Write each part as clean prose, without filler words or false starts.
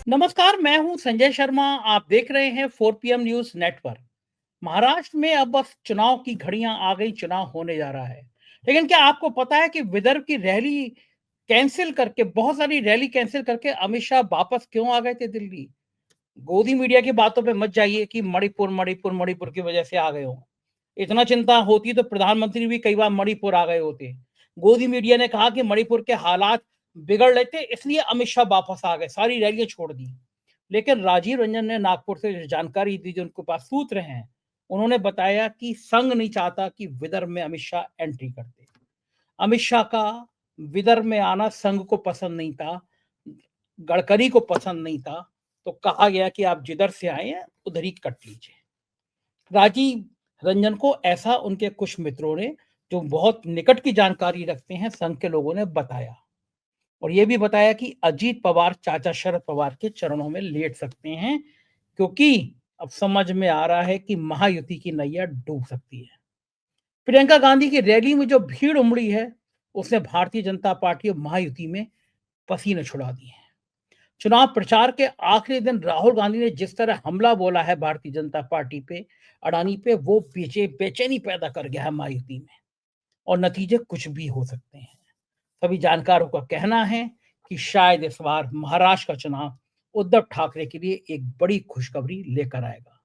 नमस्कार, मैं हूं संजय शर्मा। आप देख रहे हैं 4 पीएम न्यूज़ नेटवर्क। महाराष्ट्र में अब बस चुनाव की घड़ियां आ गई, चुनाव होने जा रहा है। लेकिन क्या आपको पता है कि विदर्भ की रैली कैंसिल करके, बहुत सारी रैली कैंसिल करके अमित शाह वापस क्यों आ गए थे दिल्ली? गोदी मीडिया की बातों पे मत जाइए कि मणिपुर की वजह से आ गए हो। इतना चिंता होती तो प्रधानमंत्री भी कई बार मणिपुर आ गए होते। गोदी मीडिया ने कहा कि मणिपुर के हालात बिगड़ रहे थे, इसलिए अमित शाह वापस आ गए, सारी रैलियां छोड़ दी। लेकिन राजीव रंजन ने नागपुर से जो जानकारी दी, जो उनके पास सूत्र हैं, उन्होंने बताया कि संघ नहीं चाहता कि विदर्भ में अमित शाह एंट्री करते। अमित शाह का विदर्भ में आना संघ को पसंद नहीं था, गडकरी को पसंद नहीं था, तो कहा गया कि आप जिधर से आए हैं उधर ही कट लीजिए। राजीव रंजन को ऐसा उनके कुछ मित्रों ने, जो बहुत निकट की जानकारी रखते हैं, संघ के लोगों ने बताया। और ये भी बताया कि अजीत पवार चाचा शरद पवार के चरणों में लेट सकते हैं, क्योंकि अब समझ में आ रहा है कि महायुति की नैया डूब सकती है। प्रियंका गांधी की रैली में जो भीड़ उमड़ी है, उसने भारतीय जनता पार्टी और महायुति में पसीने छुड़ा दिए हैं। चुनाव प्रचार के आखिरी दिन राहुल गांधी ने जिस तरह हमला बोला है भारतीय जनता पार्टी पे, अडानी पे, वो बेचैनी पैदा कर गया है महायुति में। और नतीजे कुछ भी हो सकते हैं। सभी जानकारों का कहना है कि शायद इस बार महाराष्ट्र का चुनाव उद्धव ठाकरे के लिए एक बड़ी खुशखबरी लेकर आएगा।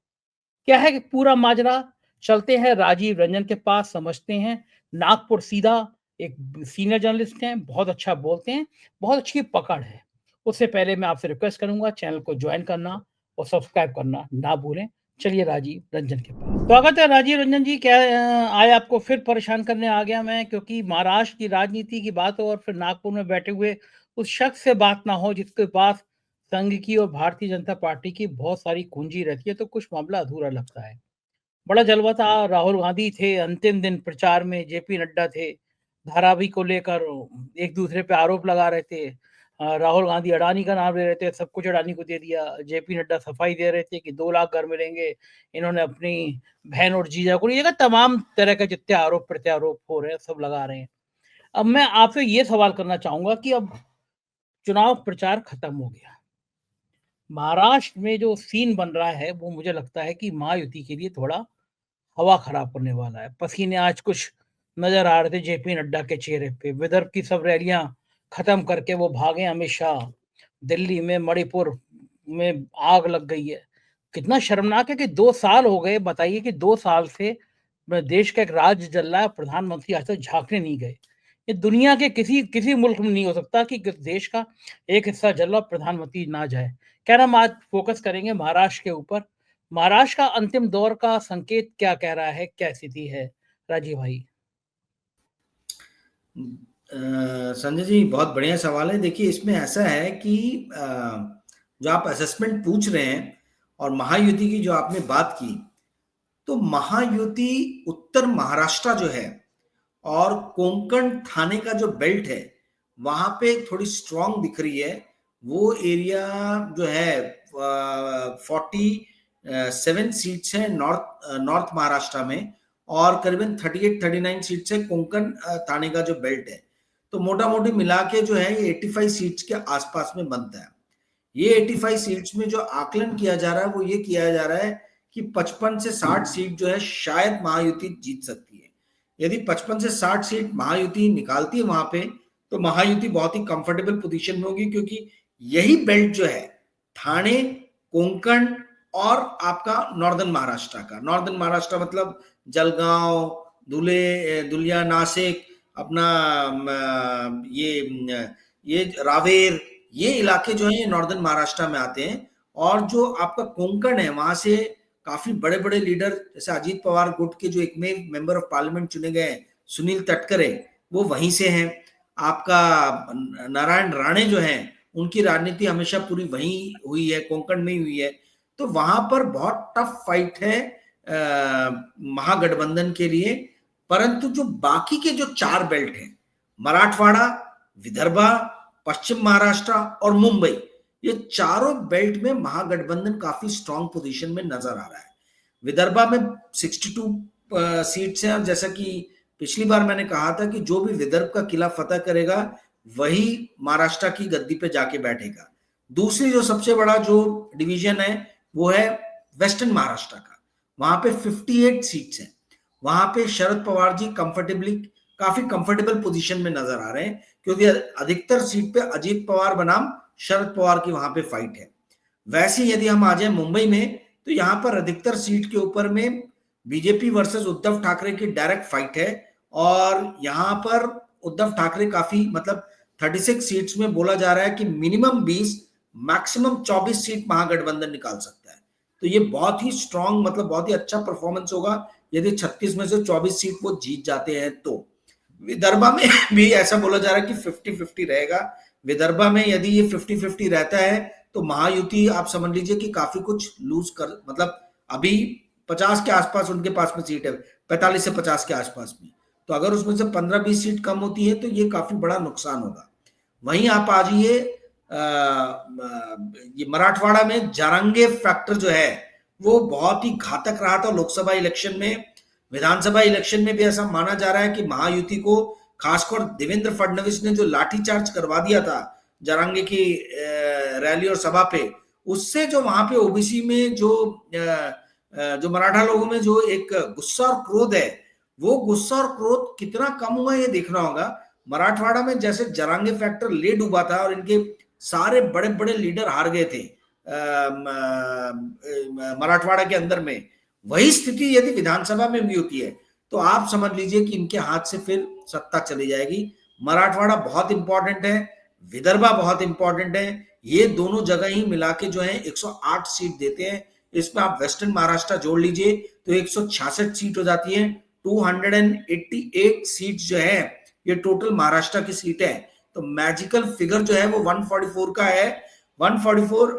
क्या है कि पूरा माजरा? चलते हैं राजीव रंजन के पास, समझते हैं। नागपुर सीधा, एक सीनियर जर्नलिस्ट हैं, बहुत अच्छा बोलते हैं, बहुत अच्छी पकड़ है। उससे पहले मैं आपसे रिक्वेस्ट करूंगा, चैनल को ज्वाइन करना और सब्सक्राइब करना ना भूलें। चलिए राजीव रंजन के पास। स्वागत है राजीव रंजन जी। क्या आज आपको फिर परेशान करने आ गया मैं, क्योंकि महाराष्ट्र की राजनीति की बात हो और फिर नागपुर में बैठे हुए उस शख्स से बात ना हो जिसके पास संघ की और भारतीय जनता पार्टी की बहुत सारी कुंजी रहती है, तो कुछ मामला अधूरा लगता है। बड़ा जलवा था, राहुल गांधी थे, अंतिम दिन प्रचार में जेपी नड्डा थे, धारावी को लेकर एक दूसरे पे आरोप लगा रहे थे। राहुल गांधी अडानी का नाम ले रहे थे, सब कुछ अडानी को दे दिया। जेपी नड्डा सफाई दे रहे थे कि 2 लाख घर मिलेंगे, इन्होंने अपनी बहन और जीजा को, ये तमाम तरह के जितने आरोप प्रत्यारोप हो रहे हैं सब लगा रहे हैं। अब मैं आपसे ये सवाल करना चाहूंगा कि अब चुनाव प्रचार खत्म हो गया, महाराष्ट्र में जो सीन बन रहा है वो मुझे लगता है कि महायुति के लिए थोड़ा हवा खराब करने वाला है। पसीने आज कुछ नजर आ रहे थे जेपी नड्डा के चेहरे पे। विदर्भ की सब रैलियां खत्म करके वो भागे अमित शाह। दिल्ली में मणिपुर में आग लग गई है। कितना शर्मनाक है कि 2 साल हो गए, बताइए कि 2 साल से देश का एक राज्य जल रहा है, प्रधानमंत्री आज तक झांकने नहीं गए। ये दुनिया के किसी किसी मुल्क में नहीं हो सकता कि देश का एक हिस्सा जल रहा, प्रधानमंत्री ना जाए। क्या हम आज फोकस करेंगे महाराष्ट्र के ऊपर। महाराष्ट्र का अंतिम दौर का संकेत क्या कह रहा है, क्या स्थिति है राजीव भाई? संजय जी, बहुत बढ़िया सवाल है। देखिए, इसमें ऐसा है कि जो आप असेसमेंट पूछ रहे हैं और महायुति की जो आपने बात की, तो महायुति उत्तर महाराष्ट्र जो है और कोंकण थाने का जो बेल्ट है, वहां पे थोड़ी स्ट्रांग दिख रही है। वो एरिया जो है 47 सीट्स हैं नॉर्थ नॉर्थ महाराष्ट्र में, और करीबन 38-39 सीट्स है कोंकण थाने का जो बेल्ट है। तो मोटा मोटी मिला के जो है ये 85 सीट्स के आसपास में बनता है। ये 85 सीट्स में जो आकलन किया जा रहा है वो ये किया जा रहा है कि 55 से 60 सीट जो है शायद महायुति जीत सकती है। यदि 55 से 60 सीट महायुति निकालती है वहां पे, तो महायुति बहुत ही कंफर्टेबल पोजीशन में होगी, क्योंकि यही बेल्ट जो है ठाणे, कोंकण और आपका नॉर्दर्न महाराष्ट्र मतलब जलगांव, धुलिया, नासिक, अपना ये रावेर, ये इलाके जो है ये नॉर्दर्न महाराष्ट्र में आते हैं। और जो आपका कोंकण है, वहां से काफी बड़े बड़े लीडर जैसे अजीत पवार गुट के जो एक मेंबर ऑफ पार्लियामेंट चुने गए सुनील तटकरे, वो वहीं से हैं। आपका नारायण राणे जो हैं, उनकी राजनीति हमेशा पूरी वहीं हुई है, कोंकण में ही हुई है। तो वहां पर बहुत टफ फाइट है महागठबंधन के लिए। परंतु जो बाकी के जो 4 बेल्ट हैं, मराठवाड़ा, विदर्भा, पश्चिम महाराष्ट्र और मुंबई, ये चारों बेल्ट में महागठबंधन काफी स्ट्रांग पोजीशन में नजर आ रहा है। विदर्भा में 62 सीट्स हैं, और जैसा कि पिछली बार मैंने कहा था कि जो भी विदर्भ का किला फतह करेगा वही महाराष्ट्र की गद्दी पे जाके बैठेगा। दूसरी जो सबसे बड़ा जो डिवीजन है वो है वेस्टर्न महाराष्ट्र का, वहां पे 58 सीट्स हैं। वहां पे शरद पवार जी काफी कंफर्टेबल पोजीशन में नजर आ रहे हैं, क्योंकि अधिकतर सीट पे अजीत पवार बनाम शरद पवार की वहां पे फाइट है। वैसे यदि हम आ जाए मुंबई में, तो यहां पर अधिकतर सीट के ऊपर में बीजेपी वर्सेस उद्धव ठाकरे की डायरेक्ट फाइट है, और यहां पर उद्धव ठाकरे काफी मतलब 36 सीट्स में बोला जा रहा है कि मिनिमम 20 मैक्सिमम 24 सीट महागठबंधन निकाल सकता है। तो ये बहुत ही स्ट्रांग मतलब बहुत ही अच्छा परफॉर्मेंस होगा यदि 36 में से 24 सीट वो जीत जाते हैं। तो विदर्भा में भी ऐसा बोला जा रहा है कि 50-50 रहेगा। विदर्भा में यदि ये 50-50 रहता है तो महायुति आप समझ लीजिए कि काफी कुछ लूज कर, मतलब अभी 50 के आसपास उनके पास में सीट है, 45 से 50 के आसपास में। तो अगर उसमें से 15-20 सीट कम होती है तो ये काफी बड़ा नुकसान होगा। वहीं आप आ जाइए ये मराठवाड़ा में जारंगे फैक्टर जो है वो बहुत ही घातक रहा था लोकसभा इलेक्शन में। विधानसभा इलेक्शन में भी ऐसा माना जा रहा है कि महायुति को, खासकर देवेंद्र फडणवीस ने जो लाठीचार्ज करवा दिया था जारंगे की रैली और सभा पे, उससे जो वहां पे ओबीसी में जो मराठा लोगों में जो एक गुस्सा और क्रोध है, वो गुस्सा और क्रोध कितना कम हुआ ये देखना होगा। मराठवाड़ा में जैसे जरांगे फैक्टर ले डूबा था और इनके सारे बड़े बड़े लीडर हार गए थे मराठवाड़ा के अंदर में, वही स्थिति यदि विधानसभा में भी होती है तो आप समझ लीजिए कि इनके हाथ से फिर सत्ता चली जाएगी। मराठवाड़ा बहुत इंपॉर्टेंट है, विदर्भा बहुत इंपॉर्टेंट है। ये दोनों जगह ही मिला के जो है 108 सीट देते हैं। इसमें आप वेस्टर्न महाराष्ट्र जोड़ लीजिए तो 166 सीट हो जाती है। 288 सीट जो है ये टोटल महाराष्ट्र की सीट है। तो मैजिकल फिगर जो है वो 144 का है। 144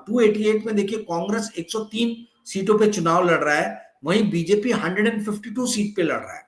288 में देखिए कांग्रेस 103 सीटों पे चुनाव लड़ रहा है, वहीं बीजेपी 152 सीट पे लड़ रहा है।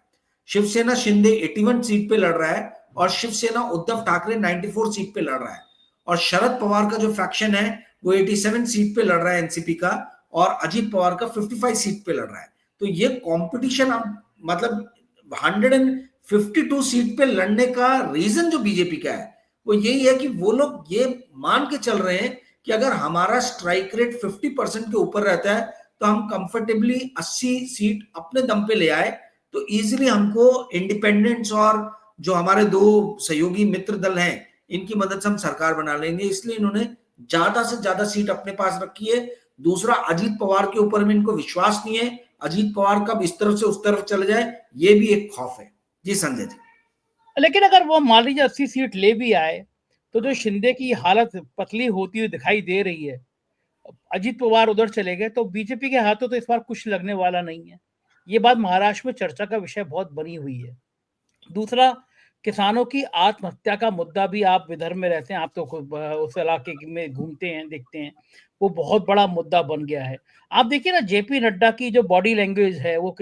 शिवसेना शिंदे 81 सीट पे लड़ रहा है और शिवसेना उद्धव ठाकरे 94 सीट पे लड़ रहा है। और शरद पवार का जो फैक्शन है वो 87 सीट पे लड़ रहा है एनसीपी का, और अजीत पवार का 55 सीट पे लड़ रहा है। तो ये कंपटीशन अब मतलब 152 सीट पे लड़ने का रीजन जो बीजेपी का है वो यही है कि वो लोग ये मान के चल रहे हैं कि अगर हमारा स्ट्राइक रेट 50% के ऊपर रहता है तो हम कंफर्टेबली 80 सीट अपने दम पे ले आए, तो इजीली हमको इंडिपेंडेंट्स और जो हमारे दो सहयोगी मित्र दल हैं इनकी मदद से हम सरकार बना लेंगे। इसलिए इन्होंने ज्यादा से ज्यादा सीट अपने पास रखी है। दूसरा, अजीत पवार के ऊपर में इनको विश्वास नहीं है। अजीत पवार कब इस तरफ से उस तरफ चले जाए ये भी एक खौफ है। जी संजय जी। लेकिन अगर वो मान लीजिए 80 सीट ले भी आए तो जो शिंदे की हालत पतली होती हुई दिखाई दे रही है, अजीत पवार उधर चले गए तो बीजेपी के हाथों तो इस बार कुछ लगने वाला नहीं है। ये बात महाराष्ट्र में चर्चा का विषय बहुत बनी हुई है। दूसरा, किसानों की आत्महत्या का मुद्दा भी, आप विदर्भ में रहते हैं, आप तो उस इलाके में घूमते हैं, देखते हैं, वो बहुत बड़ा मुद्दा बन गया है। आप देखिए ना, जेपी नड्डा की जो बॉडी लैंग्वेज है वो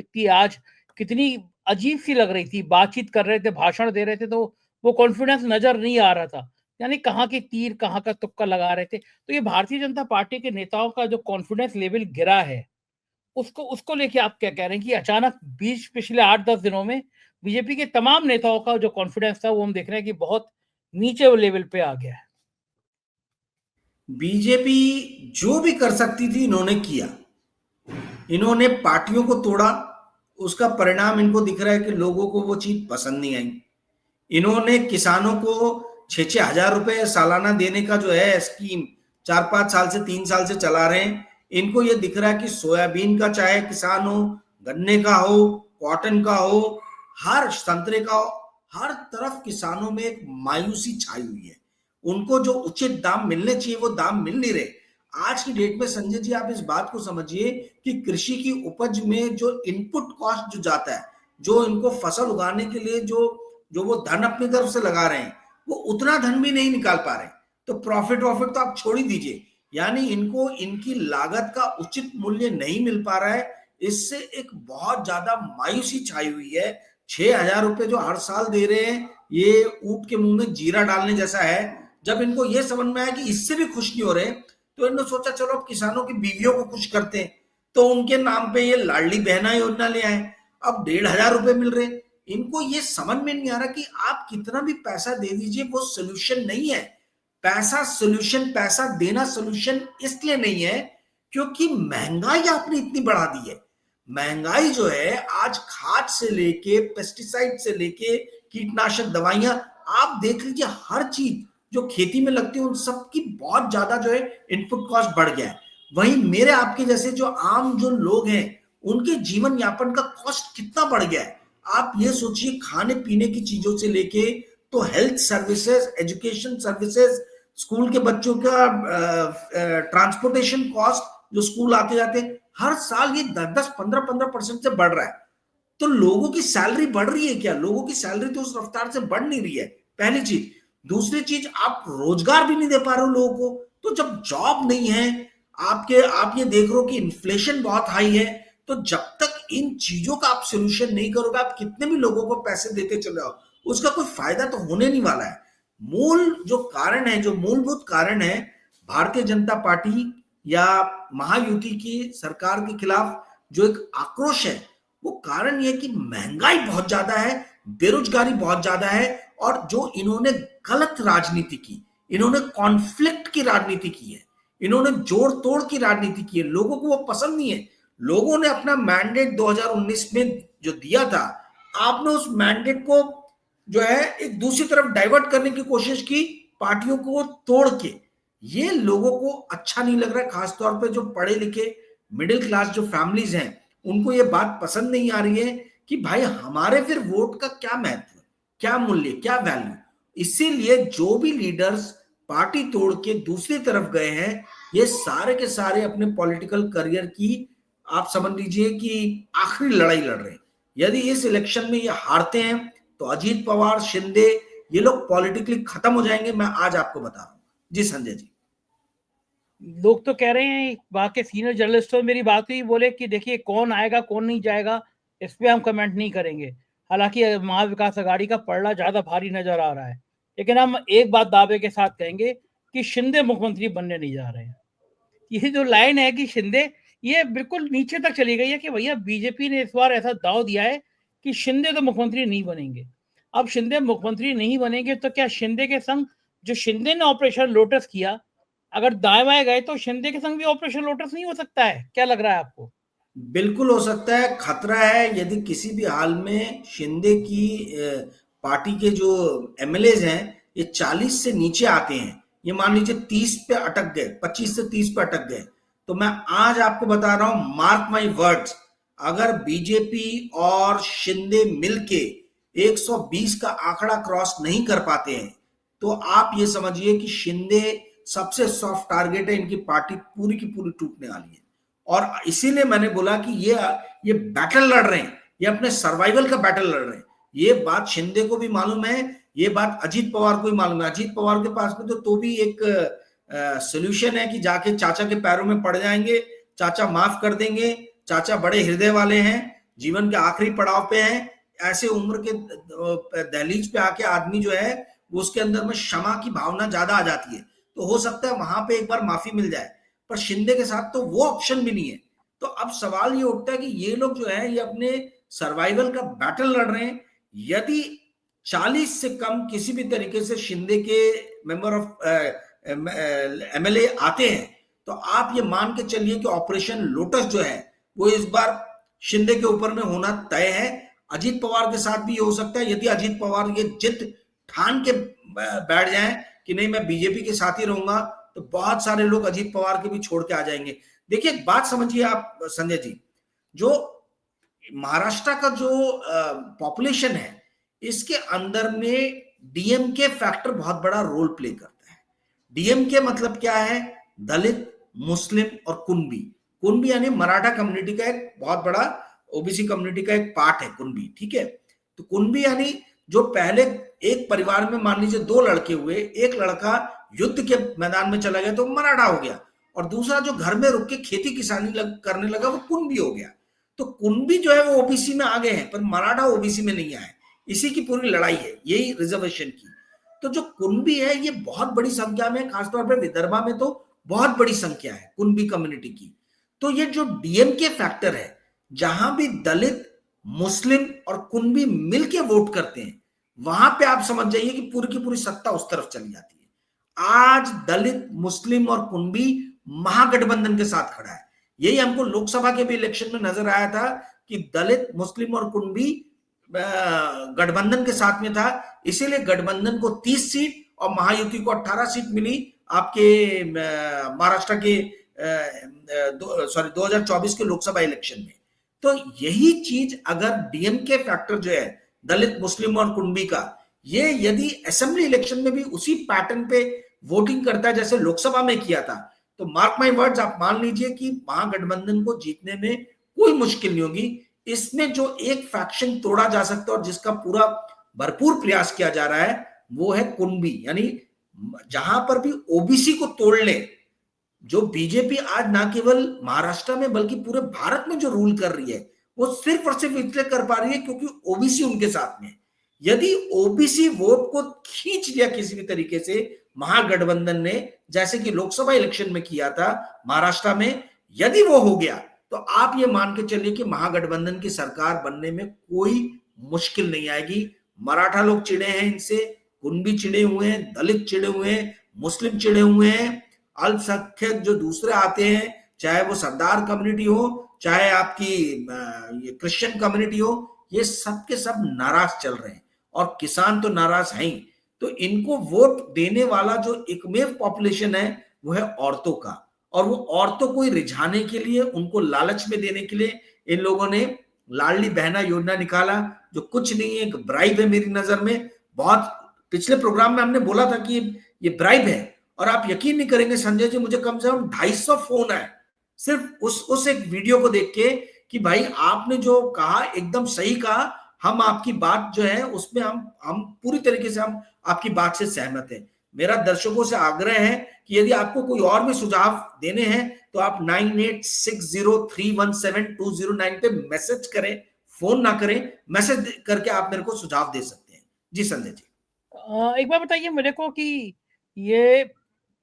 कितनी अजीब सी लग रही थी। बातचीत कर रहे थे, भाषण दे रहे थे, तो वो कॉन्फिडेंस नजर नहीं आ रहा था। यानी कहाँ के तीर कहाँ का तुक्का लगा रहे थे। तो ये भारतीय जनता पार्टी के नेताओं का जो कॉन्फिडेंस लेवल गिरा है, उसको उसको लेके आप क्या कह रहे हैं कि अचानक पिछले 8-10 दिनों में बीजेपी के तमाम नेताओं का जो कॉन्फिडेंस था वो हम देख रहे हैं कि बहुत नीचे लेवल पे आ गया है। बीजेपी जो भी कर सकती थी इन्होंने किया। इन्होंने पार्टियों को तोड़ा, उसका परिणाम इनको दिख रहा है कि लोगों को वो चीज पसंद नहीं आई। इन्होंने किसानों को 6-6 हजार रुपए सालाना देने का जो है स्कीम 4-5 साल से 3 साल से चला रहे हैं। इनको ये दिख रहा है कि सोयाबीन का चाहे किसान हो, गन्ने का हो, कॉटन का हो, हर संतरे का हो, हर तरफ किसानों में एक मायूसी छाई हुई है। उनको जो उचित दाम मिलने चाहिए वो दाम मिल नहीं रहे। आज की डेट में संजय जी आप इस बात को समझिए कि कृषि की उपज में जो इनपुट कॉस्ट जो जाता है, जो इनको फसल उगाने के लिए जो वो धन अपनी तरफ से लगा रहे हैं, वो उतना धन भी नहीं निकाल पा रहे। तो प्रॉफिट तो आप छोड़ ही दीजिए, यानी इनको इनकी लागत का उचित मूल्य नहीं मिल पा रहा है। इससे एक बहुत ज्यादा मायूसी छाई हुई है। 6,000 रुपए जो हर साल दे रहे हैं, ये ऊंट के मुंह में जीरा डालने जैसा है। जब इनको ये समझ में आया कि इससे भी खुश नहीं हो रहे, तो इन्होंने सोचा चलो अब किसानों की बीवियों को खुश करते हैं, तो उनके नाम पे ये लाडली बहना योजना ले आए। अब 1,500 रुपए मिल रहे। इनको ये समझ में नहीं आ रहा कि आप कितना भी पैसा दे दीजिए वो सोल्यूशन नहीं है। पैसा देना सोल्यूशन इसलिए नहीं है क्योंकि महंगाई आपने इतनी बढ़ा दी है। महंगाई जो है आज खाद से लेके पेस्टिसाइड से लेके कीटनाशक दवाइयां, आप देख लीजिए हर चीज जो खेती में लगती है उन सब की बहुत ज्यादा जो है इनपुट कॉस्ट बढ़ गया है। वहीं मेरे आपके जैसे जो आम जो लोग हैं उनके जीवन यापन का कॉस्ट कितना बढ़ गया है। आप ये सोचिए खाने पीने की चीजों से लेके तो health services, education services, school के बच्चों का ट्रांसपोर्टेशन कॉस्ट जो स्कूल आते जाते हर साल ये 10-15% से बढ़ रहा है। तो लोगों की सैलरी बढ़ रही है क्या? लोगों की सैलरी तो उस रफ्तार से बढ़ नहीं रही है, पहली चीज। दूसरी चीज, आप रोजगार भी नहीं दे पा रहे हो लोगों को। तो जब जॉब नहीं है, आप ये देख रहे हो कि इन्फ्लेशन बहुत हाई है, तो जब तक इन चीजों का आप सोल्यूशन नहीं करोगे, आप कितने भी लोगों को पैसे देते चले आओ, उसका कोई फायदा तो होने नहीं वाला है। मूल जो कारण है, जो मूलभूत कारण है भारतीय जनता पार्टी या महायुति की सरकार के खिलाफ जो एक आक्रोश है, वो कारण ये कि महंगाई बहुत ज्यादा है, बेरोजगारी बहुत ज्यादा है, और जो इन्होंने गलत राजनीति की, इन्होंने कॉन्फ्लिक्ट की राजनीति की है, इन्होंने जोड़ तोड़ की राजनीति की है। लोगों को वो पसंद नहीं है। लोगों ने अपना मैंडेट 2019 में जो दिया था, आपने उस मैंडेट को जो है एक दूसरी तरफ डाइवर्ट करने की कोशिश की, पार्टियों को तोड़ के। ये लोगों को अच्छा नहीं लग रहा है, खासतौर पे जो पढ़े लिखे मिडिल क्लास जो फैमिलीज हैं, उनको ये बात पसंद नहीं आ रही है कि भाई हमारे फिर वोट का क्या महत्व, क्या मूल्य, क्या वैल्यू। इसीलिए जो भी लीडर्स पार्टी तोड़ के दूसरी तरफ गए हैं, ये सारे के सारे अपने पॉलिटिकल करियर की, आप समझ लीजिए कि आखिरी लड़ाई लड़ रहे हैं। यदि इस इलेक्शन में ये हारते हैं तो अजीत पवार, शिंदे, ये लोग पॉलिटिकली खत्म हो जाएंगे, मैं आज आपको बता रहा हूं। जी संजय जी। लोग तो कह रहे हैं, वहां के सीनियर जर्नलिस्टों मेरी बात हुई, बोले कि देखिए कौन आएगा कौन नहीं जाएगा इस पे हम कमेंट नहीं करेंगे। हालांकि महाविकास अघाड़ी का पलड़ा ज्यादा भारी नजर आ रहा है, लेकिन हम एक बात दावे के साथ कहेंगे कि शिंदे मुख्यमंत्री बनने नहीं जा रहे हैं। ये जो लाइन है कि शिंदे, ये बिल्कुल नीचे तक चली गई है कि भैया बीजेपी ने इस बार ऐसा दाव दिया है कि शिंदे तो मुख्यमंत्री नहीं बनेंगे। अब शिंदे मुख्यमंत्री नहीं बनेंगे तो क्या शिंदे के संग, जो शिंदे ने ऑपरेशन लोटस किया, अगर दाएं बाएं गए तो शिंदे के संग भी ऑपरेशन लोटस नहीं हो सकता है? क्या लग रहा है आपको? बिल्कुल हो सकता है। खतरा है यदि किसी भी हाल में शिंदे की पार्टी के जो एमएलएज हैं ये 40 से नीचे आते हैं, ये मान लीजिए 30 पे अटक गए, 25 से 30 पे अटक गए, तो मैं आज आपको बता रहा हूं, मार्क माय वर्ड्स, अगर बीजेपी और शिंदे मिलके 120 का आंकड़ा क्रॉस नहीं कर पाते हैं, तो आप ये समझिए कि शिंदे सबसे सॉफ्ट टारगेट है, इनकी पार्टी पूरी की पूरी टूटने वाली है। और इसीलिए मैंने बोला कि ये बैटल लड़ रहे हैं, ये अपने सर्वाइवल का बैटल लड़ रहे हैं। ये बात शिंदे को भी मालूम है, ये बात अजीत पवार को भी मालूम है। अजीत पवार के पास में तो भी एक सोल्यूशन है कि जाके चाचा के पैरों में पड़ जाएंगे, चाचा माफ कर देंगे, चाचा बड़े हृदय वाले हैं, जीवन के आखिरी पड़ाव पे हैं। ऐसे उम्र के दहलीज पे आके आदमी जो है वो उसके अंदर में क्षमा की भावना ज्यादा आ जाती है, तो हो सकता है वहां पे एक बार माफी मिल जाए। पर शिंदे के साथ तो वो ऑप्शन भी नहीं है। तो अब सवाल ये उठता है कि ये लोग जो है ये अपने सर्वाइवल का बैटल लड़ रहे हैं। यदि 40 से कम किसी भी तरीके से शिंदे के मेंबर ऑफ एमएलए आते हैं, तो आप ये मान के चलिए कि ऑपरेशन लोटस जो है वो इस बार शिंदे के ऊपर में होना तय है। अजीत पवार के साथ भी ये हो सकता है, यदि अजीत पवार ये जिद ठान के बैठ जाएं कि नहीं मैं बीजेपी के साथ ही रहूंगा, तो बहुत सारे लोग अजीत पवार के भी छोड़ के आ जाएंगे। देखिए एक बात समझिए आप संजय जी, जो महाराष्ट्र का जो पॉपुलेशन है, इसके अंदर में डीएमके फैक्टर बहुत बड़ा रोल प्ले करता है। डीएमके मतलब क्या है? दलित, मुस्लिम और कुनबी। कुनबी यानी मराठा कम्युनिटी का एक बहुत बड़ा, ओबीसी कम्युनिटी का एक पार्ट है कुनबी, ठीक है। तो कुनबी यानी जो पहले एक परिवार में मान लीजिए 2 लड़के हुए, एक लड़का युद्ध के मैदान में चला गया तो मराठा हो गया, और दूसरा जो घर में रुक के खेती किसानी करने लगा वो कुनबी हो गया। तो कुनबी जो है वो ओबीसी में आ गए हैं, पर मराठा ओबीसी में नहीं आए। इसी की पूरी लड़ाई है, यही रिजर्वेशन की। तो जो कुनबी है ये बहुत बड़ी संख्या में, खासतौर पर विदर्भा में तो बहुत बड़ी संख्या है कुनबी कम्युनिटी की। तो ये जो डीएमके फैक्टर है, जहां भी दलित, मुस्लिम और कुनबी मिलके वोट करते हैं, वहां पे आप समझ जाइए कि पूरी की पूरी सत्ता उस तरफ चली जाती है। आज दलित, मुस्लिम और कुणबी महागठबंधन के साथ खड़ा है। यही हमको लोकसभा के भी इलेक्शन में नजर आया था कि दलित, मुस्लिम और कुणबी गठबंधन के साथ में था, इसीलिए गठबंधन को 30 सीट और महायुति को 18 सीट मिली आपके महाराष्ट्र के 2024 के लोकसभा इलेक्शन में। तो यही चीज अगर डीएमके फैक्टर जो है दलित, मुस्लिम और कुणबी का, ये यदि असेंबली इलेक्शन में भी उसी पैटर्न पे वोटिंग करता है जैसे लोकसभा में किया था, तो मार्क माय वर्ड्स, आप मान लीजिए कि महागठबंधन को जीतने में कोई मुश्किल नहीं होगी। इसमें जो एक फैक्शन तोड़ा जा सकता है और जिसका पूरा भरपूर प्रयास किया जा रहा है वो है कुणबी, यानी जहां पर भी ओबीसी को तोड़ ले। जो बीजेपी आज ना केवल महाराष्ट्र में बल्कि पूरे भारत में जो रूल कर रही है वो सिर्फ और सिर्फ इसलिए कर पा रही है क्योंकि ओबीसी उनके साथ में। यदि ओबीसी वोट को खींच लिया किसी भी तरीके से महागठबंधन ने, जैसे कि लोकसभा इलेक्शन में किया था महाराष्ट्र में, यदि वो हो गया तो आप ये मान के चलिए कि महागठबंधन की सरकार बनने में कोई मुश्किल नहीं आएगी। मराठा लोग चिढ़े हैं इनसे, कुणबी चिढ़े हुए हैं, दलित चिढ़े हुए हैं, मुस्लिम चिढ़े हुए हैं, अल्पसंख्यक जो दूसरे आते हैं, चाहे वो सरदार कम्युनिटी हो, चाहे आपकी ये क्रिश्चियन कम्युनिटी हो, ये सब के सब नाराज चल रहे हैं और किसान तो नाराज हैं ही। तो इनको वोट देने वाला जो एकमेव पॉपुलेशन है वो है औरतों का, और वो औरतों को ही रिझाने के लिए, उनको लालच में देने के लिए इन लोगों ने लाडली बहना योजना निकाला, जो कुछ नहीं है, एक ब्राइब है मेरी नजर में। बहुत पिछले प्रोग्राम में हमने बोला था कि ये ब्राइब है, और आप यकीन नहीं करेंगे संजय जी, मुझे कम से कम 250 फोन आए सिर्फ उस एक वीडियो को देख के कि भाई आपने जो कहा एकदम सही कहा, हम आपकी बात जो है उसमें हम पूरी तरीके से हम आपकी बात से सहमत हैं। मेरा दर्शकों से आग्रह है कि यदि आपको कोई और भी सुझाव देने हैं तो आप 9860317209 पे मैसेज करें, फोन ना करें, मैसेज करके आप मेरे को सुझाव दे सकते हैं। जी संजय जी, एक बार बताइए मेरे को कि ये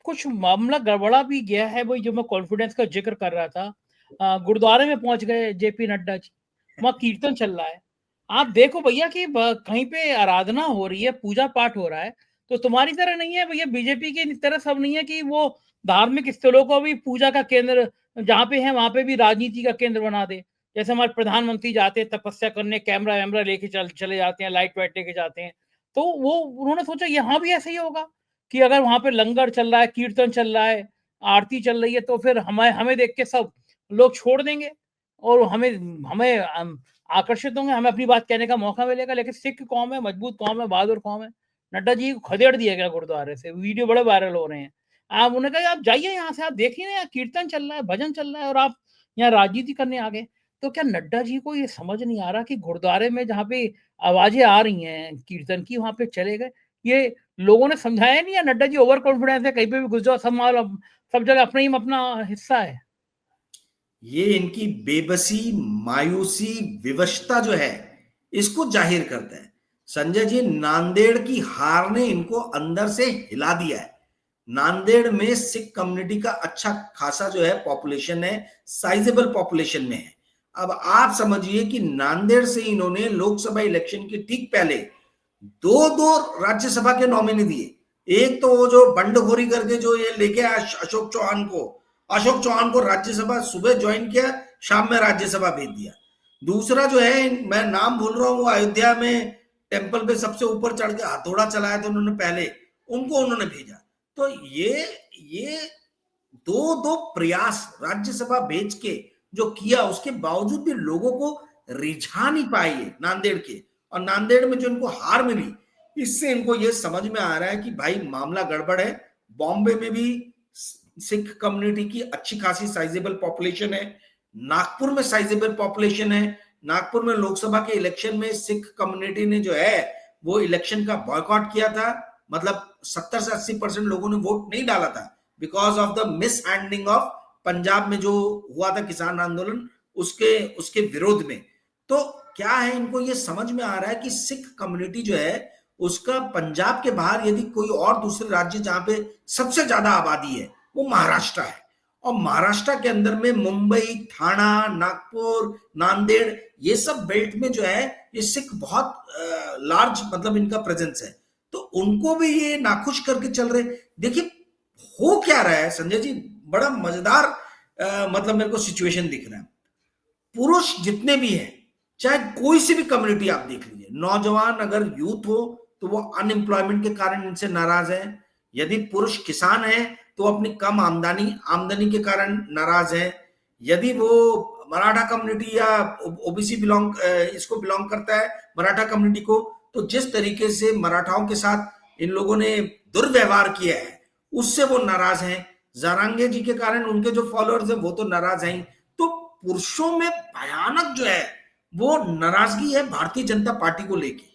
कुछ मामला गड़बड़ा भी गया है, वही जो मैं कॉन्फिडेंस का जिक्र कर रहा था। गुरुद्वारे में पहुंच गए जेपी नड्डा जी, वहां कीर्तन चल रहा है। आप देखो भैया कि कहीं पे आराधना हो रही है, पूजा पाठ हो रहा है, तो तुम्हारी तरह नहीं है भैया, बीजेपी की तरह सब नहीं है कि वो धार्मिक स्थलों को भी पूजा का केंद्र जहाँ पे है वहां पे भी राजनीति का केंद्र बना दे। जैसे हमारे प्रधानमंत्री जाते हैं तपस्या करने, कैमरा वैमरा लेके चले जाते हैं, लाइट वाइट लेके जाते हैं, तो वो उन्होंने सोचा यहाँ भी ऐसे ही होगा कि अगर वहां पे लंगर चल रहा है, कीर्तन चल रहा है, आरती चल रही है, तो फिर हमें हमें देख के सब लोग छोड़ देंगे और हमें हमें आकर्षित होंगे, हमें अपनी बात कहने का मौका मिलेगा। लेकिन सिख कौम है, मजबूत कौम है, बहादुर कौम है। नड्डा जी को खदेड़ दिया गया गुरुद्वारे से, वीडियो बड़े वायरल हो रहे हैं। आप उन्होंने कहा आप जाइए यहाँ से, आप देखिए ना यहाँ कीर्तन चल रहा है, भजन चल रहा है, और आप यहाँ राजनीति करने आ गए। तो क्या नड्डा जी को ये समझ नहीं आ रहा कि गुरुद्वारे में जहाँ पे आवाजें आ रही हैं कीर्तन की, वहां पे चले गए? ये लोगों ने समझाया नहीं है? नड्डा जी ओवर कॉन्फिडेंस है, कहीं पे भी घुस जाओ, सब जगह अपना ही अपना हिस्सा है। ये इनकी बेबसी, मायूसी, विवशता जो है इसको जाहिर करता है। संजय जी, नांदेड़ की हार ने इनको अंदर से हिला दिया है। नांदेड़ में सिख कम्युनिटी का अच्छा खासा जो है पॉपुलेशन है, साइजेबल पॉपुलेशन में है। अब आप समझिए कि नांदेड़ से इन्होंने लोकसभा इलेक्शन के ठीक पहले दो दो राज्यसभा के नॉमिनी दिए। एक तो वो जो बंडखोरी करके जो ये लेके आया अशोक चौहान को राज्यसभा सुबह ज्वाइन किया, शाम में राज्यसभा भेज दिया। दूसरा जो है, मैं नाम भूल रहा हूँ, वो अयोध्या में टेंपल पे सबसे ऊपर चढ़ के हथौड़ा चलाया था उन्होंने, पहले उनको उन्होंने भेजा। तो ये दो दो प्रयास राज्यसभा भेज के जो किया, उसके बावजूद भी लोगों को रिझा नहीं पाए नांदेड़ के, और नांदेड़ में जो इनको हार मिली, इससे इनको ये समझ में आ रहा है कि भाई मामला गड़बड़ है। बॉम्बे में भी सिख कम्युनिटी की अच्छी खासी साइजेबल पॉपुलेशन है, नागपुर में साइजेबल पॉपुलेशन है। नागपुर में लोकसभा के इलेक्शन में सिख कम्युनिटी ने जो है वो इलेक्शन का बॉयकॉट किया था, मतलब 70 से 80% लोगों ने वोट नहीं डाला था because of the miss handling of Punjab में जो हुआ था किसान आंदोलन, उसके विरोध में। तो क्या है, इनको ये समझ में आ रहा है कि सिख कम्युनिटी जो है उसका पंजाब के बाहर यदि कोई और दूसरे राज्य जहां पे सबसे ज्यादा आबादी है वो महाराष्ट्र है, और महाराष्ट्र के अंदर में मुंबई, ठाणा, नागपुर, नांदेड़, ये सब बेल्ट में जो है ये सिख बहुत लार्ज मतलब इनका प्रेजेंस है। तो उनको भी ये नाखुश करके चल रहे। देखिए हो क्या रहा है संजय जी, बड़ा मजेदार मतलब मेरे को सिचुएशन दिख रहा है। पुरुष जितने भी हैं, चाहे कोई सी भी कम्युनिटी आप देख लीजिए, नौजवान अगर यूथ हो तो वो अनएम्प्लॉयमेंट के कारण इनसे नाराज है। यदि पुरुष किसान है तो अपनी कम आमदनी के कारण नाराज है। यदि वो मराठा कम्युनिटी या ओबीसी इसको बिलोंग करता है, मराठा कम्युनिटी को, तो जिस तरीके से मराठाओं के साथ इन लोगों ने दुर्व्यवहार किया है उससे वो नाराज हैं। जारांगे जी के कारण उनके जो फॉलोअर्स हैं वो तो नाराज हैं। तो पुरुषों में भयानक जो है वो नाराजगी है भारतीय जनता पार्टी को लेके।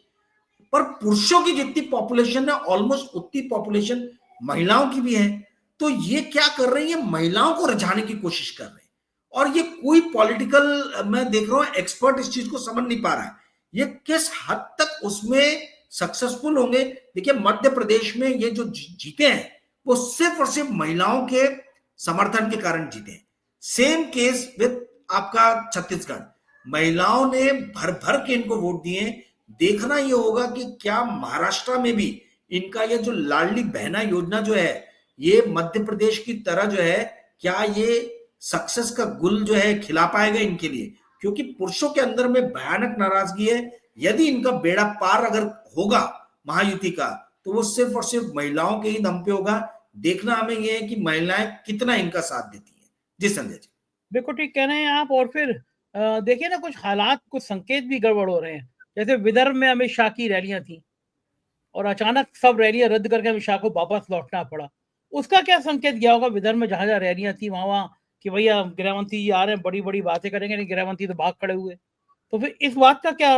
पर पुरुषों की जितनी पॉपुलेशन है ऑलमोस्ट उतनी पॉपुलेशन महिलाओं की भी है। तो ये क्या कर रही है, महिलाओं को रिझाने की कोशिश कर रहे हैं। और ये कोई पॉलिटिकल, मैं देख रहा हूं एक्सपर्ट इस चीज को समझ नहीं पा रहा है ये किस हद तक उसमें सक्सेसफुल होंगे। देखिए मध्य प्रदेश में ये जो जीते हैं वो सिर्फ और सिर्फ महिलाओं के समर्थन के कारण जीते हैं। सेम केस विद आपका छत्तीसगढ़, महिलाओं ने भर भर के इनको वोट दिए। देखना ये होगा कि क्या महाराष्ट्र में भी इनका ये जो लाडली बहना योजना जो है ये मध्य प्रदेश की तरह जो है क्या ये सक्सेस का गुल जो है खिला पाएगा इनके लिए, क्योंकि पुरुषों के अंदर में भयानक नाराजगी है। यदि इनका बेड़ा पार अगर होगा महायुति का तो वो सिर्फ और सिर्फ महिलाओं के ही दम पे होगा। देखना हमें ये है कि महिलाएं कितना इनका साथ देती है। जी संजय जी, बिल्कुल ठीक कह रहे हैं आप। और फिर देखिए ना, कुछ हालात, कुछ संकेत भी गड़बड़ हो रहे हैं। जैसे विदर्भ में अमित शाह की रैलियां थी और अचानक सब रैलियां रद्द करके अमित शाह को वापस लौटना पड़ा। उसका क्या संकेत गया होगा विदर्भ में जहां जहां रैलियां थी वहां कि भैया गृह मंत्री आ रहे हैं, बड़ी बड़ी बातें करेंगे, नहीं गृह मंत्री तो भाग खड़े हुए। तो फिर इस बात का क्या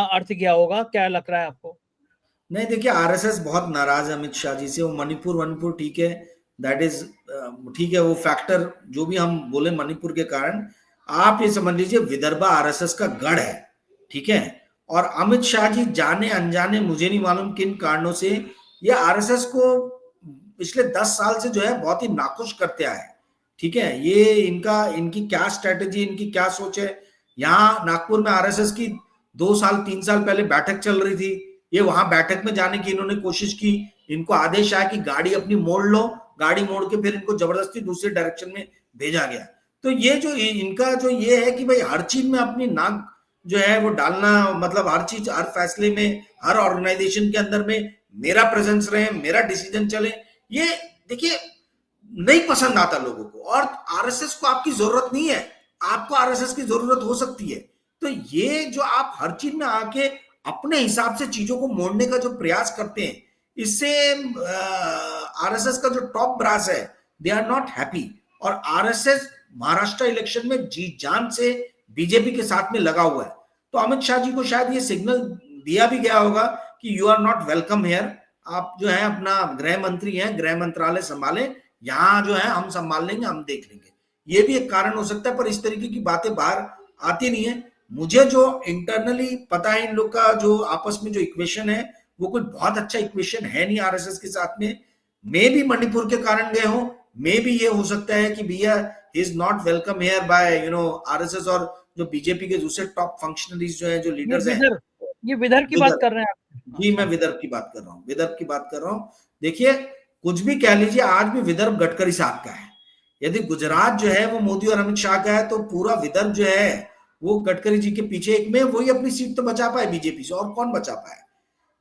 अर्थ गया होगा, क्या लग रहा है आपको? नहीं देखिए आरएसएस बहुत नाराज है अमित शाह जी से। वो मणिपुर ठीक है, दैट इज ठीक है, वो फैक्टर जो भी हम बोले मणिपुर के कारण, आप ये समझ लीजिए विदर्भ आरएसएस का गढ़ है, ठीक है। और अमित शाह जी जाने अनजाने, मुझे नहीं मालूम किन कारणों से, ये आरएसएस को पिछले 10 साल से जो है बहुत ही नाखुश करते आए, ठीक है। ये इनकी क्या स्ट्रेटेजी, इनकी क्या सोच है। यहाँ नागपुर में आरएसएस की 2 साल 3 साल पहले बैठक चल रही थी, ये वहां बैठक में जाने की इन्होंने कोशिश की, इनको आदेश आया कि गाड़ी अपनी मोड़ लो, गाड़ी मोड़ के फिर इनको जबरदस्ती दूसरे डायरेक्शन में भेजा गया। तो ये जो इनका जो ये है कि भाई हर चीज में अपनी नाक जो है वो डालना, मतलब हर चीज, हर फैसले में, हर ऑर्गेनाइजेशन के अंदर में मेरा प्रेजेंस रहे, मेरा डिसीजन चले, ये देखिए नहीं पसंद आता लोगों को। और आरएसएस को आपकी जरूरत नहीं है, आपको आरएसएस की जरूरत हो सकती है। तो ये जो आप हर चीज में आके अपने हिसाब से चीजों को मोड़ने का जो प्रयास करते हैं, इससे आरएसएस का जो टॉप ब्रास है दे आर नॉट हैप्पी। और आरएसएस महाराष्ट्र इलेक्शन में जी जान से बीजेपी के साथ में लगा हुआ है। तो अमित शाह जी को शायद ये सिग्नल दिया भी गया होगा कि you are not welcome here, आप जो है अपना गृह मंत्री हैं, गृह मंत्रालय संभालें, यहाँ जो है हम संभाल लेंगे, हम देख लेंगे। ये भी एक कारण हो सकता है, पर इस तरीके की बातें बाहर आती नहीं है। मुझे जो इंटरनली पता है इन लोग का जो आपस में जो इक्वेशन है वो कोई बहुत अच्छा इक्वेशन है नहीं आरएसएस के साथ में। मे भी मणिपुर के कारण गए हो, मे भी ये हो सकता है कि भैया he is not welcome here bye RSS और जो बीजेपी के दूसरे टॉप फंक्शनरीज जो है, जो लीडर्स हैं। ये विदर्भ की बात कर रहे हैं आप? जी मैं विदर्भ की बात कर रहा हूँ, विदर्भ की बात कर रहा हूँ। देखिए कुछ भी कह लीजिए, आज भी विदर्भ गडकरी साहब का है। यदि गुजरात जो है वो मोदी और अमित शाह का है, तो पूरा विदर्भ जो है वो गडकरी जी के पीछे एक में वही अपनी सीट तो बचा पाए बीजेपी से, और कौन बचा पाए।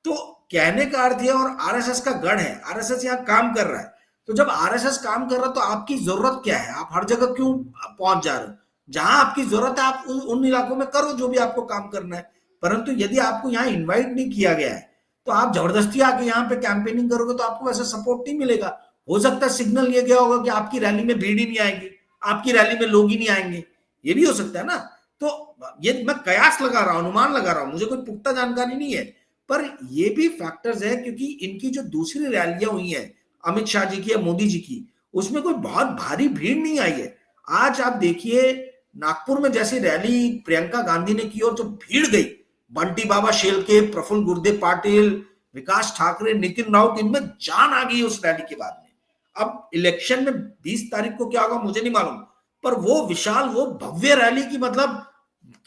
तो कहने का अर्थ है, और आरएसएस का गढ़ है, आरएसएस यहाँ काम कर रहा है। तो जब आरएसएस काम कर रहा है तो आपकी जरूरत क्या है, आप हर जगह क्यों पहुंच जा रहे हो? जहां आपकी जरूरत है आप उन इलाकों में करो जो भी आपको काम करना है। परंतु यदि आपको यहाँ इन्वाइट नहीं किया गया है तो आप जबरदस्ती आके यहाँ पे कैंपेनिंग करोगे तो आपको वैसा सपोर्ट नहीं मिलेगा। हो सकता है सिग्नल ये गया होगा कि आपकी रैली में भीड़ ही नहीं आएगी, आपकी रैली में लोग ही नहीं आएंगे, ये भी हो सकता है ना। तो ये मैं कयास लगा रहा हूं, अनुमान लगा रहा हूं, मुझे कोई पुख्ता जानकारी नहीं है, पर ये भी फैक्टर्स है क्योंकि इनकी जो दूसरी रैलियां हुई हैं अमित शाह जी की या मोदी जी की, उसमें कोई बहुत भारी भीड़ नहीं आई है। आज आप देखिए नागपुर में जैसी रैली प्रियंका गांधी ने की और जो भीड़ गई, बंटी बाबा शेलके, प्रफुल्ल गुर्दे पाटिल, विकास ठाकरे, नितिन राउत, इनमें जान आ गई उस रैली के बाद में। अब इलेक्शन में 20 तारीख को क्या होगा मुझे नहीं मालूम, पर वो विशाल, वो भव्य रैली की मतलब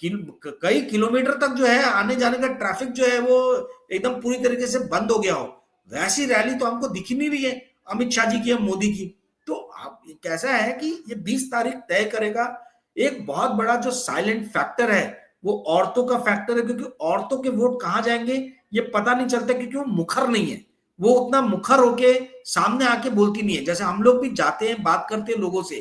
कई किलोमीटर तक जो है आने जाने का ट्रैफिक जो है वो एकदम पूरी तरीके से बंद हो गया हो, वैसी रैली तो हमको दिख ही नहीं रही है अमित शाह जी की या मोदी की। तो आप कैसा है कि ये 20 तारीख तय करेगा। एक बहुत बड़ा जो साइलेंट फैक्टर है वो औरतों का फैक्टर है, क्योंकि औरतों के वोट कहां जाएंगे ये पता नहीं चलता, क्योंकि वो मुखर नहीं है, वो उतना मुखर होके सामने आके बोलती नहीं है। जैसे हम लोग भी जाते हैं बात करते हैं लोगों से,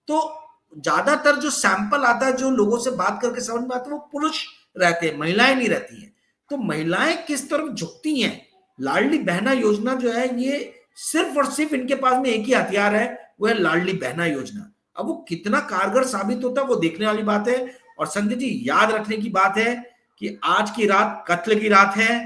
तो ज्यादातर जो सैंपल आता है जो लोगों से बात करके समझ में आता है वो पुरुष रहते हैं, महिलाएं नहीं रहती हैं। तो महिलाएं किस तरफ झुकती हैं, लाडली बहना योजना जो है ये सिर्फ और सिर्फ इनके पास में एक ही हथियार है, वो है लाडली बहना योजना। अब वो कितना कारगर साबित होता है वो देखने वाली बात है। और संजय जी याद रखने की बात है कि आज की रात कत्ल की रात है।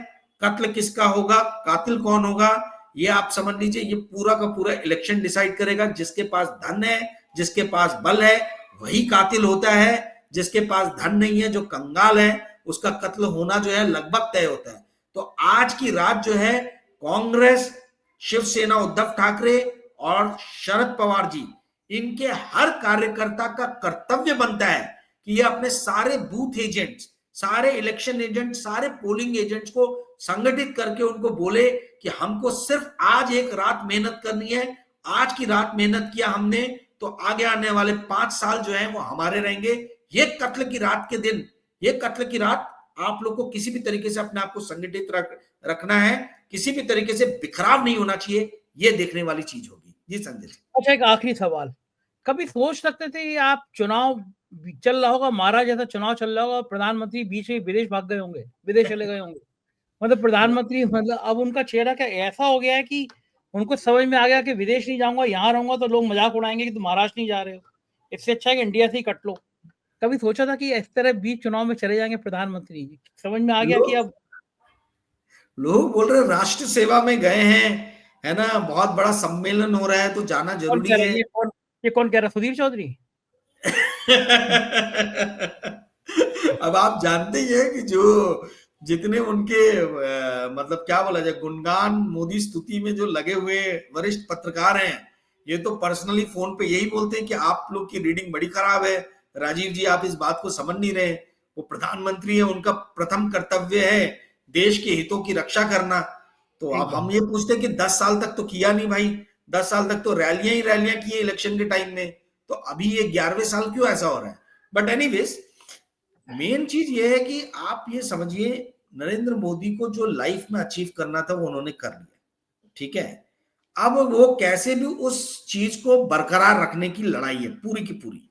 कत्ल किसका होगा, कातिल कौन होगा, ये आप समझ लीजिए, ये पूरा का पूरा इलेक्शन डिसाइड करेगा। जिसके पास धन है, जिसके पास बल है, वही कातिल होता है। जिसके पास धन नहीं है, जो कंगाल है, उसका कत्ल होना जो है लगभग तय होता है। तो आज की रात जो है कांग्रेस, शिवसेना उद्धव ठाकरे और शरद पवार जी, इनके हर कार्यकर्ता का कर्तव्य बनता है कि ये अपने सारे बूथ एजेंट्स, सारे इलेक्शन एजेंट, सारे पोलिंग एजेंट्स को संगठित करके उनको बोले कि हमको सिर्फ आज एक रात मेहनत करनी है। आज की रात मेहनत किया हमने तो आगे आने वाले 5 साल जो है वो हमारे रहेंगे। ये कत्ल की रात के दिन, ये कत्ल की रात आप लोग को किसी भी तरीके से अपने आप को संगठित रखना है, किसी भी तरीके से बिखराव नहीं होना चाहिए, ये देखने वाली चीज होगी। जी संजय जी। अच्छा, एक आखिरी सवाल, कभी सोच सकते थे कि आप चुनाव चल रहा होगा, महाराज जैसा चुनाव चल रहा होगा, प्रधानमंत्री बीच में विदेश भाग गए होंगे, विदेश चले गए होंगे, मतलब प्रधानमंत्री, मतलब अब उनका चेहरा क्या ऐसा हो गया है कि उनको समझ में आ गया कि विदेश नहीं जाऊंगा, यहाँ रहूंगा तो लोग मजाक उड़ाएंगे कि तुम महाराष्ट्र नहीं जा रहे हो, इससे अच्छा है कि इंडिया से ही कट लो। कभी सोचा था कि इस तरह बीच चुनाव में चले जाएंगे प्रधानमंत्री जी? समझ में आ गया कि अब लोग बोल रहे राष्ट्र सेवा में गए हैं, है ना, बहुत बड़ा सम्मेलन हो रहा है तो जाना कौन जरूरी कह रहा है। है, ये कौन कह रहा है, सुधीर चौधरी? अब आप जानते ही हैं कि जो जितने उनके मतलब क्या बोला जाए, गुणगान मोदी स्तुति में जो लगे हुए वरिष्ठ पत्रकार हैं, ये तो पर्सनली फोन पे यही बोलते हैं कि आप लोग की रीडिंग बड़ी खराब है, राजीव जी आप इस बात को समझ नहीं रहे। वो प्रधानमंत्री है, उनका प्रथम कर्तव्य है देश के हितों की रक्षा करना। तो अब हम ये पूछते हैं कि 10 साल तक तो किया नहीं भाई, 10 साल तक तो रैलियां ही रैलियां की इलेक्शन के टाइम में, तो अभी ये 11वें साल क्यों ऐसा हो रहा है। बट एनीवेज, मेन चीज ये है कि आप ये समझिए नरेंद्र मोदी को जो लाइफ में अचीव करना था वो उन्होंने कर लिया, ठीक है। अब वो कैसे भी उस चीज को बरकरार रखने की लड़ाई है पूरी की पूरी।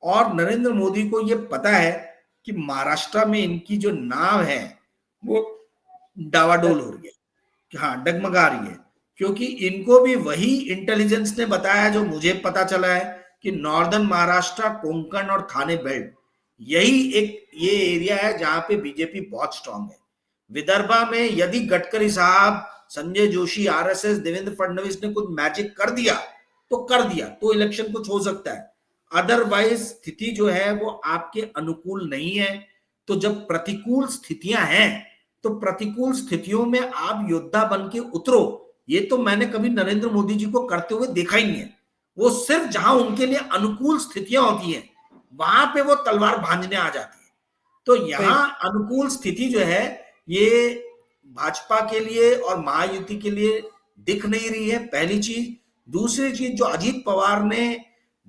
और नरेंद्र मोदी को ये पता है कि महाराष्ट्र में इनकी जो नाव है वो डावाडोल हो रही है, हाँ डगमगा रही है, क्योंकि इनको भी वही इंटेलिजेंस ने बताया जो मुझे पता चला है कि नॉर्दर्न महाराष्ट्र, कोंकण और थाने बेल्ट, यही एक ये एरिया है जहां पे बीजेपी बहुत स्ट्रांग है। विदर्भा में यदि गडकरी साहब, संजय जोशी, आरएसएस, देवेंद्र फडणवीस ने कुछ मैजिक कर दिया तो कर दिया, तो इलेक्शन कुछ हो सकता है। अदरवाइज स्थिति जो है वो आपके अनुकूल नहीं है। तो जब प्रतिकूल स्थितियां हैं तो प्रतिकूल स्थितियों में आप योद्धा बन के उतरो। ये तो मैंने कभी नरेंद्र मोदी जी को करते हुए देखा ही नहीं है। वो सिर्फ जहां उनके लिए अनुकूल स्थितियां होती हैं वहां पे वो तलवार भांजने आ जाती है। तो यहाँ अनुकूल स्थिति जो है ये भाजपा के लिए और महायुति के लिए दिख नहीं रही है, पहली चीज। दूसरी चीज, जो अजीत पवार ने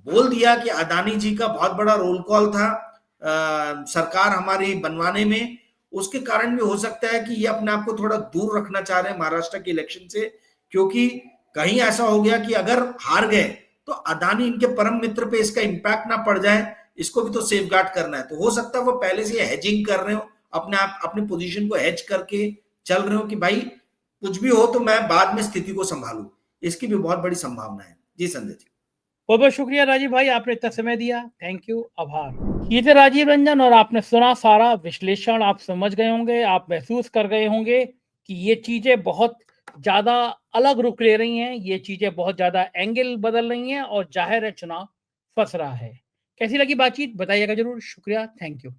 बोल दिया कि अदानी जी का बहुत बड़ा रोल कॉल था सरकार हमारी बनवाने में, उसके कारण भी हो सकता है कि ये अपने आप को थोड़ा दूर रखना चाह रहे हैं महाराष्ट्र के इलेक्शन से, क्योंकि कहीं ऐसा हो गया कि अगर हार गए तो अदानी इनके परम मित्र पे इसका इंपैक्ट ना पड़ जाए, इसको भी तो सेफगार्ड करना है। तो हो सकता है वो पहले से हेजिंग कर रहे हो, अपने आप अपनी पोजीशन को हेज करके चल रहे हो कि भाई कुछ भी हो तो मैं बाद में स्थिति को संभालू, इसकी भी बहुत बड़ी संभावना है। जी संजय जी, बहुत बहुत शुक्रिया राजीव भाई, आपने इतना समय दिया, थैंक यू, आभार। ये थे राजीव रंजन और आपने सुना सारा विश्लेषण, आप समझ गए होंगे, आप महसूस कर गए होंगे कि ये चीजें बहुत ज्यादा अलग रुख ले रही हैं, ये चीजें बहुत ज्यादा एंगल बदल रही हैं और जाहिर है चुनाव फंस रहा है। कैसी लगी बातचीत बताइएगा जरूर। शुक्रिया, थैंक यू।